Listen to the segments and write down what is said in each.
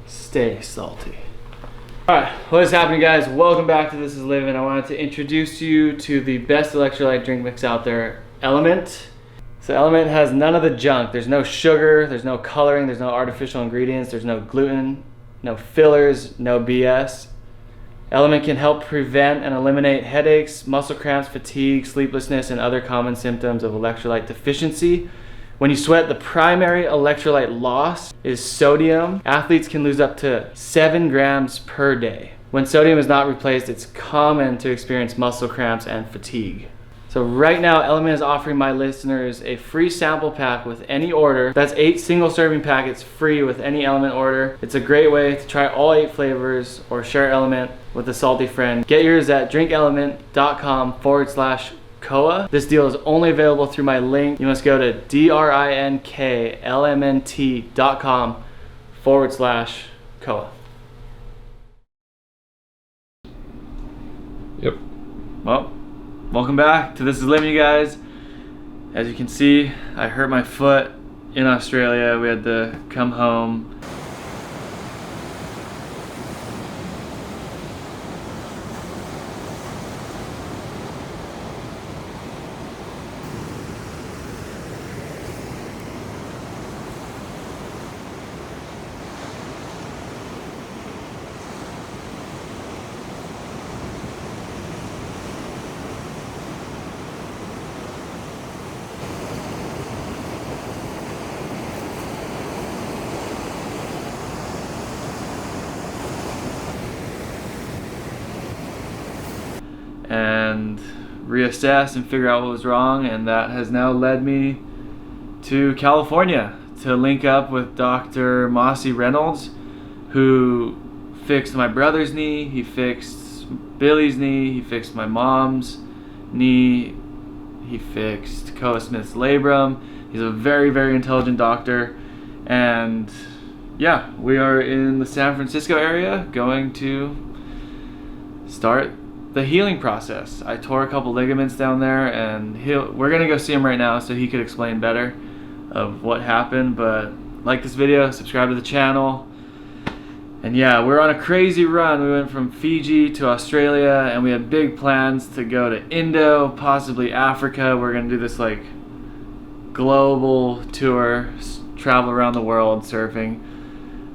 stay salty. Alright, what is happening, guys? Welcome back to This Is Living. I wanted to introduce you to the best electrolyte drink mix out there, Element. So Element has none of the junk. There's no sugar, there's no coloring, there's no artificial ingredients, there's no gluten, no fillers, no BS. Element can help prevent and eliminate headaches, muscle cramps, fatigue, sleeplessness, and other common symptoms of electrolyte deficiency. When you sweat, the primary electrolyte loss is sodium. Athletes can lose up to 7 grams per day. When sodium is not replaced, it's common to experience muscle cramps and fatigue. So right now, Element is offering my listeners a free sample pack with any order. That's 8 single serving packets free with any Element order. It's a great way to try all 8 flavors or share Element with a salty friend. Get yours at drinkelement.com/KOA. This deal is only available through my link. You must go to drinklmnt.com/KOA. Yep. Well, welcome back to This Is Living, you guys. As you can see, I hurt my foot in Australia. We had to come home. And reassess and figure out what was wrong, and that has now led me to California to link up with Dr. Mossy Reynolds, who fixed my brother's knee, he fixed Billy's knee, he fixed my mom's knee, he fixed Koa Smith's labrum. He's a very, very intelligent doctor, and yeah, we are in the San Francisco area going to start the healing process. I tore a couple ligaments down there, and we're gonna go see him right now so he could explain better of what happened. But like this video, subscribe to the channel, and yeah, we're on a crazy run. We went from Fiji to Australia, and we had big plans to go to Indo, possibly Africa. We're gonna do this like global tour, travel around the world surfing,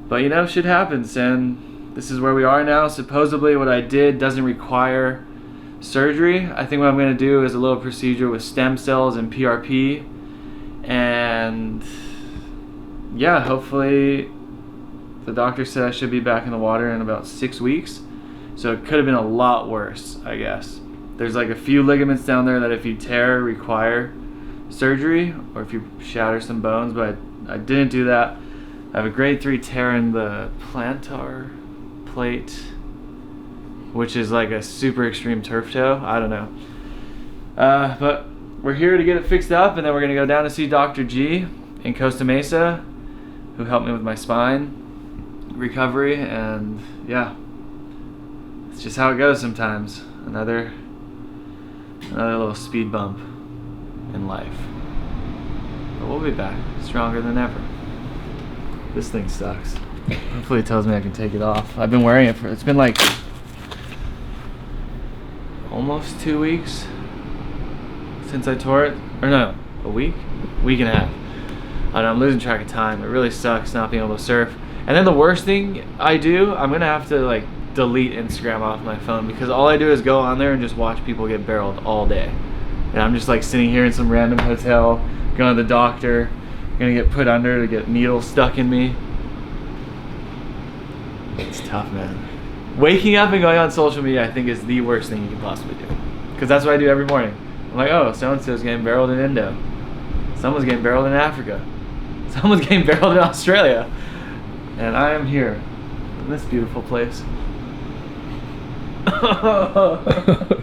but you know, shit happens, and this is where we are now. Supposedly what I did doesn't require surgery. I think what I'm going to do is a little procedure with stem cells and PRP. And yeah, hopefully the doctor said I should be back in the water in about 6 weeks. So it could have been a lot worse, I guess. There's like a few ligaments down there that if you tear require surgery, or if you shatter some bones, but I didn't do that. I have a grade 3 tear in the plantar plate, which is like a super extreme turf toe. I don't know, but we're here to get it fixed up, and then we're gonna go down to see Dr. G in Costa Mesa, who helped me with my spine recovery. And yeah, it's just how it goes sometimes. Another little speed bump in life, but we'll be back stronger than ever. This thing sucks. Hopefully it tells me I can take it off. I've been wearing it for, it's been like almost 2 weeks since I tore it. Or no, a week and a half. I don't know, I'm losing track of time. It really sucks not being able to surf. And then the worst thing I do, I'm gonna have to like delete Instagram off my phone, because all I do is go on there and just watch people get barreled all day. And I'm just like sitting here in some random hotel, going to the doctor, gonna get put under to get needles stuck in me. It's tough, man. Waking up and going on social media, I think, is the worst thing you can possibly do, because that's what I do every morning. I'm like, oh, so-and-so's getting barreled in Indo. Someone's getting barreled in Africa. Someone's getting barreled in Australia. And I am here in this beautiful place. The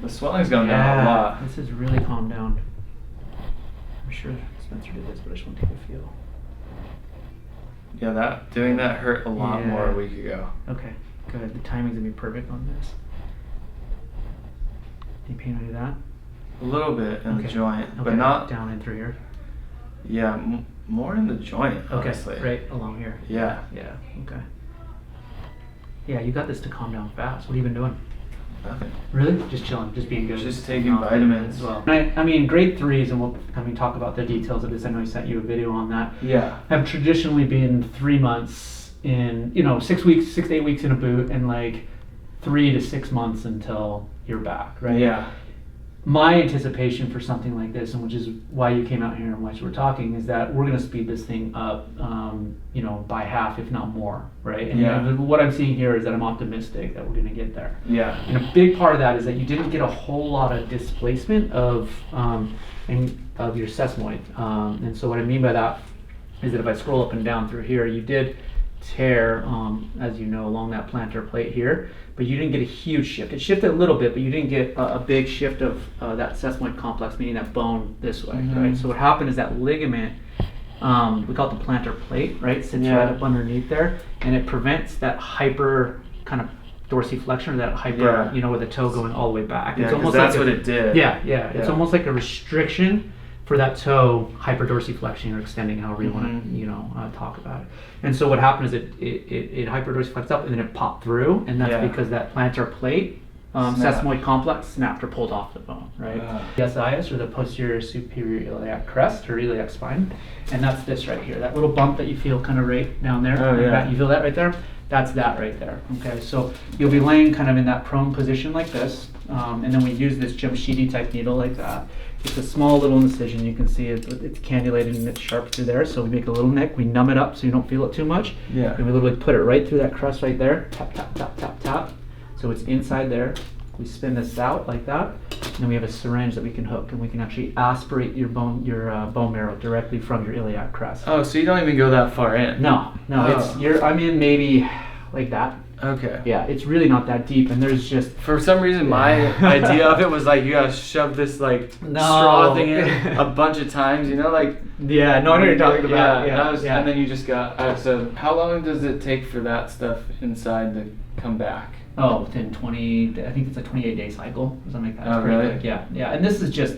swelling's gone down a lot. This has really calmed down. I'm sure Spencer did this, but I just want to take a feel. Yeah, doing that hurt a lot more a week ago. Okay, good. The timing's gonna be perfect on this. Any pain under that? A little bit in the joint, but not down and through here. Yeah, More in the joint, honestly. Okay, right along here. Yeah. Yeah, okay. Yeah, you got this to calm down fast. What have you been doing? Nothing. Really? Just chilling, just being good. Just taking vitamins. As well. I mean, grade 3s, and we'll talk about the details of this. I know I sent you a video on that. Yeah. Have traditionally been 3 months in, 6 weeks, 6 to 8 weeks in a boot, and like 3 to 6 months until you're back, right? Yeah. My anticipation for something like this, and which is why you came out here and why we're talking, is that we're going to speed this thing up, by half, if not more, right? And what I'm seeing here is that I'm optimistic that we're going to get there. Yeah. And a big part of that is that you didn't get a whole lot of displacement of your sesamoid. And so what I mean by that is that if I scroll up and down through here, you did tear, as you know, along that plantar plate here, but you didn't get a huge shift. It shifted a little bit, but you didn't get a big shift of that sesamoid complex, meaning that bone this way, right? So what happened is that ligament, we call it the plantar plate, right? Sits right up underneath there, and it prevents that hyper kind of dorsiflexion, or that hyper, with the toe going all the way back. Yeah, it's almost that's like what it did. Yeah. It's almost like a restriction for that toe hyperdorsiflexion, or extending, however you want to, talk about it. And so what happened is it hyperdorsiflexed up, and then it popped through, and that's because that plantar plate, sesamoid complex, snapped or pulled off the bone, right? The SIS, or the posterior superior iliac crest, or iliac spine, and that's this right here, that little bump that you feel kind of right down there. Oh, yeah. You feel that right there? That's that right there. Okay, so you'll be laying kind of in that prone position like this, and then we use this Jamshidi type needle like that. It's a small little incision. You can see it's cannulated and it's sharp through there. So we make a little nick. We numb it up so you don't feel it too much. Yeah. And we literally put it right through that crust right there. Tap, tap, tap, tap, tap. So it's inside there. We spin this out like that. And then we have a syringe that we can hook, and we can actually aspirate your bone marrow directly from your iliac crest. Oh, so you don't even go that far in? No. I'm in maybe like that. Okay. Yeah, it's really not that deep, and there's just... For some reason, my idea of it was like you gotta shove this straw thing in a bunch of times, Yeah, no, I know what you're talking about. And then you just got... so how long does it take for that stuff inside to come back? Oh, within 20... I think it's a 28-day cycle, something like that. Oh, really? Quick. Yeah. And this is just...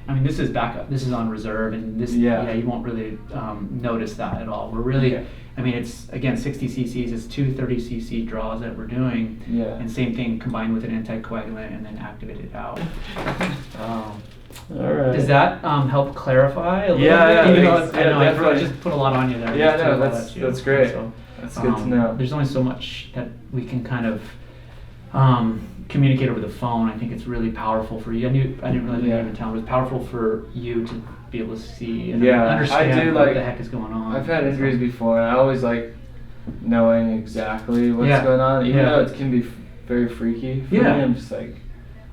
this is backup. This is on reserve, and this... you won't really notice that at all. We're really... Okay. It's, again, 60 cc's. It's 2 30 cc draws that we're doing. Yeah. And same thing, combined with an anticoagulant and then activate it out. All right. Does that help clarify a little bit? I know I just put a lot on you there. Yeah, no, that's great. So, that's good to know. There's only so much that we can kind of communicate over the phone. I think it's really powerful for you. I didn't really think even tell. It was powerful for you to be able to see and understand what the heck is going on. I've had injuries before, and I always like knowing exactly what's going on, even though it can be very freaky for me. I'm just like,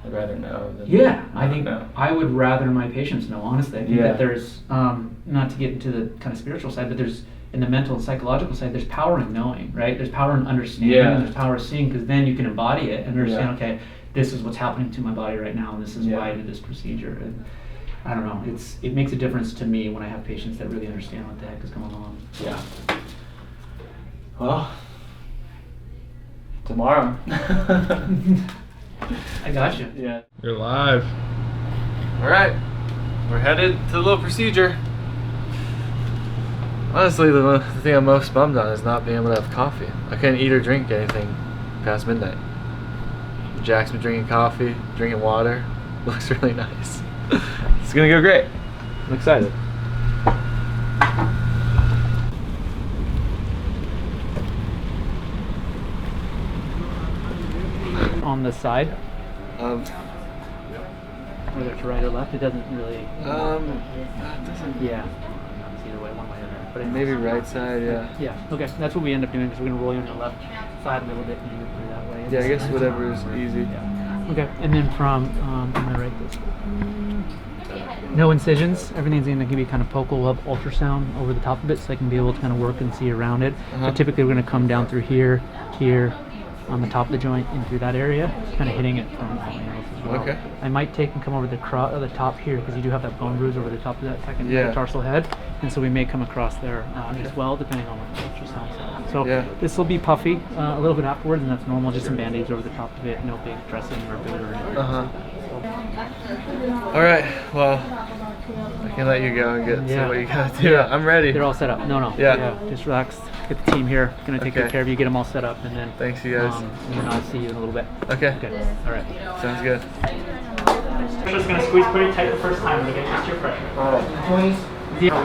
I'd rather know than I think I would rather my patients know, honestly. I think that there's, not to get into the kind of spiritual side, but there's, in the mental and psychological side, there's power in knowing, right? There's power in understanding, and there's power in seeing, because then you can embody it and understand, okay, this is what's happening to my body right now, and this is why I did this procedure. And I don't know, it makes a difference to me when I have patients that really understand what the heck is going on. Yeah. Well, tomorrow. I got you. Yeah. You're live. All right. We're headed to the little procedure. Honestly, the thing I'm most bummed on is not being able to have coffee. I couldn't eat or drink anything past midnight. Jack's been drinking coffee, drinking water. Looks really nice. It's gonna go great. I'm excited. On the side? Whether it's right or left, it doesn't really... It doesn't... Yeah. It's either way, one way or the other. But maybe right side, Yeah, okay. That's what we end up doing, because we're going to roll you on the left side a little bit and do it that way. Yeah, I guess whatever is easy. Yeah. Okay, and then from... I'm going to write this. No incisions. Everything's going to be kind of pocal. We'll have ultrasound over the top of it, so I can be able to kind of work and see around it. But typically we're going to come down through here, on the top of the joint, and through that area, kind of hitting it from all angles as well. Okay. I might take and come over the top here, because you do have that bone bruise over the top of that second metatarsal head, and so we may come across there as well, depending on what the ultrasound says. So this will be puffy a little bit afterwards, and that's normal. Just some band-aids over the top of it, no big dressing or boot or anything. All right. Well, I can let you go and get to what you gotta do. Yeah. I'm ready. They're all set up. No. Yeah. Just relax. Get the team here. Gonna take good care of you. Get them all set up, and then. Thanks, you guys. And then I'll see you in a little bit. Okay. All right. Sounds good. We're just gonna squeeze pretty tight the first time to get used to your pressure. All right. 20. Yeah. Yeah.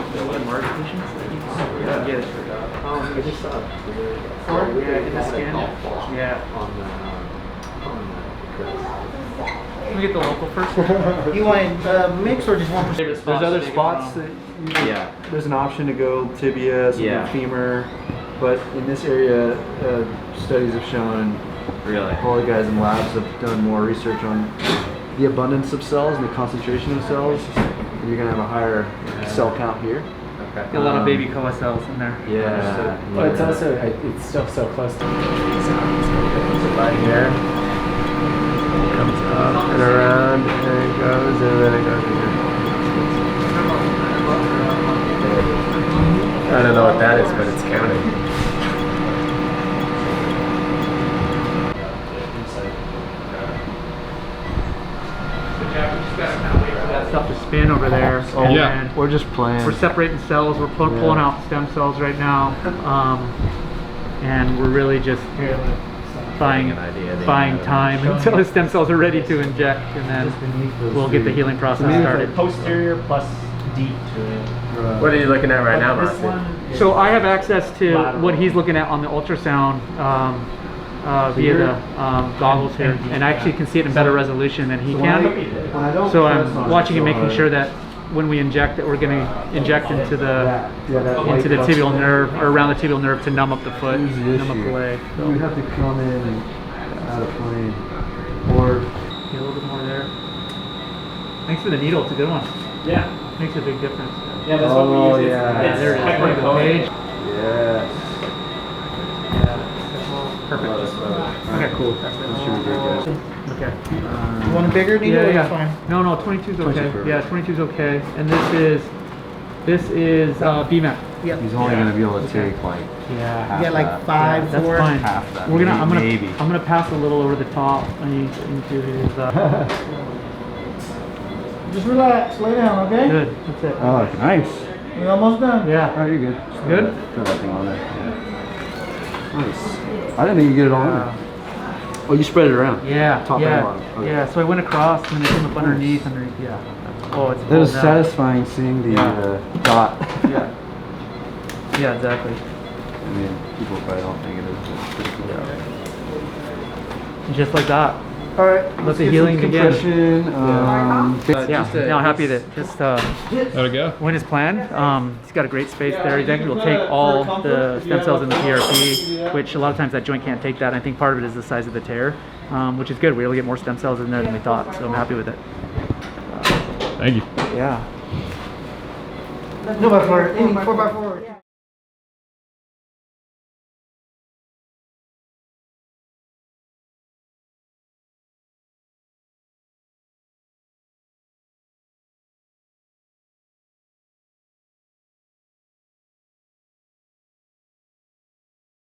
In the skin. Yeah. Can we get the local first? You want mix or just 1%? There's other spots that there's an option to go tibia, some femur, but in this area, studies have shown, all the guys in labs have done more research on the abundance of cells and the concentration of cells. You're gonna have a higher cell count here. Get a lot of baby CoA cells in there. Yeah. But it's also, it's still so close to Right here. Comes up and around, and it goes, and then it goes here. I don't know what that is, but it's counting. That stuff to spin over there. And we're just playing. We're separating cells. We're pulling out stem cells right now, and we're really just buying time until the stem cells are ready to inject, and then we'll get the healing process started. posterior plus deep to it. What are you looking at right now, This Mark? one is So I have access to lateral. what he's looking at on the ultrasound via the goggles here, and I actually can see it in better resolution than he can. So I'm watching and making sure that when we inject that we're going to inject into the tibial nerve, or around the tibial nerve, to numb up the foot, numb up the leg. So You have to come in and out of plane, or get a little bit more there. Thanks for the needle. It's a good one. Yeah. Makes a big difference. Yeah, that's what we use. yeah. It's There it is. hypercoated. yes. Perfect. Okay, cool. That should be great, guys. Okay. You want a bigger needle or Yeah. fine? No, 22 is okay. 22 Yeah, 22 is okay. And this is BMAC. Yep. He's only going to be able to take like Yeah. You get like 5, That's 4. fine. half that. I'm maybe. gonna pass a little over the top into his. Just relax, lay down, okay? Good. That's it. Oh, nice. We're almost done. Yeah. Oh, you're good. Good? Throw that thing on there. Yeah. Nice. I didn't think you get it all in there. Oh, you spread it around. Yeah. Top yeah. and bottom. Okay. Yeah. So I went across and then it came up underneath. Yeah. Oh, it's. It was pulled down. satisfying seeing the Yeah. dot. Yeah. Yeah. Exactly. I mean, people probably don't think it is, but it's pretty cool. Just like that. All right, Let the healing begin. Yeah. No, happy that just There we go. went as planned. He's got a great space there. He's actually will take all the stem cells in the PRP, which a lot of times that joint can't take that. And I think part of it is the size of the tear, which is good. We're able to get more stem cells in there than we thought, so I'm happy with it. Thank you. Yeah. No, but for any 4x4.